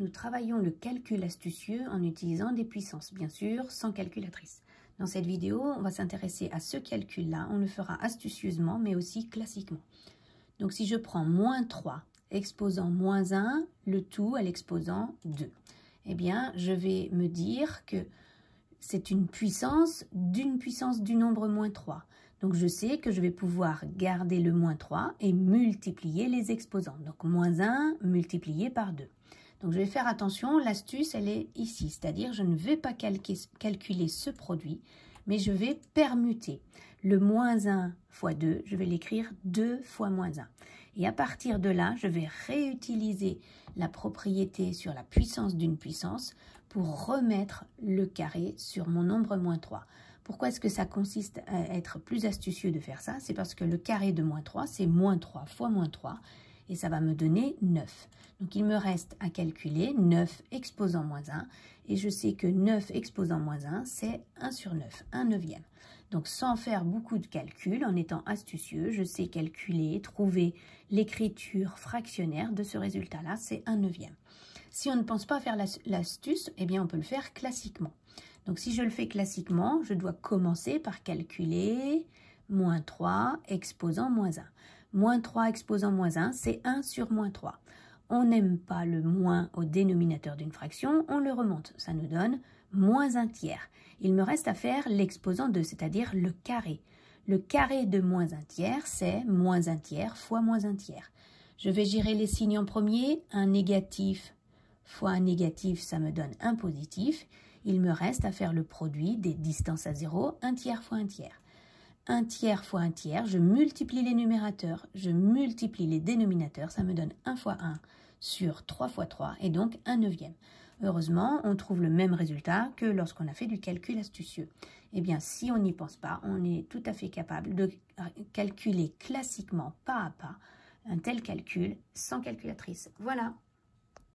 nous travaillons le calcul astucieux en utilisant des puissances, bien sûr, sans calculatrice. Dans cette vidéo, on va s'intéresser à ce calcul-là. On le fera astucieusement, mais aussi classiquement. Donc, si je prends moins 3, exposant moins 1, le tout à l'exposant 2, eh bien, je vais me dire que c'est une puissance du nombre moins 3. Donc, je sais que je vais pouvoir garder le moins 3 et multiplier les exposants. Donc, moins 1 multiplié par 2. Donc, je vais faire attention, l'astuce, elle est ici. C'est-à-dire, je ne vais pas calculer ce produit, mais je vais permuter. Le moins 1 fois 2, je vais l'écrire 2 fois moins 1. Et à partir de là, je vais réutiliser la propriété sur la puissance d'une puissance pour remettre le carré sur mon nombre moins 3. Pourquoi est-ce que ça consiste à être plus astucieux de faire ça? C'est parce que le carré de moins 3, c'est moins 3 fois moins 3, et ça va me donner 9. Donc, il me reste à calculer 9 exposant moins 1, et je sais que 9 exposant moins 1, c'est 1 sur 9, 1 neuvième. Donc, sans faire beaucoup de calculs, en étant astucieux, je sais calculer, trouver l'écriture fractionnaire de ce résultat-là, c'est 1 neuvième. Si on ne pense pas faire l'astuce, eh bien, on peut le faire classiquement. Donc, si je le fais classiquement, je dois commencer par calculer moins 3 exposant moins 1. Moins 3 exposant moins 1, c'est 1 sur moins 3. On n'aime pas le moins au dénominateur d'une fraction, on le remonte. Ça nous donne moins 1 tiers. Il me reste à faire l'exposant 2, c'est-à-dire le carré. Le carré de moins 1 tiers, c'est moins 1 tiers fois moins 1 tiers. Je vais gérer les signes en premier. Un négatif fois un négatif, ça me donne un positif. Il me reste à faire le produit des distances à 0, 1 tiers fois 1 tiers. 1 tiers fois 1 tiers, je multiplie les numérateurs, je multiplie les dénominateurs, ça me donne 1 fois 1 sur 3 fois 3, et donc 1 neuvième. Heureusement, on trouve le même résultat que lorsqu'on a fait du calcul astucieux. Eh bien, si on n'y pense pas, on est tout à fait capable de calculer classiquement, pas à pas, un tel calcul sans calculatrice. Voilà.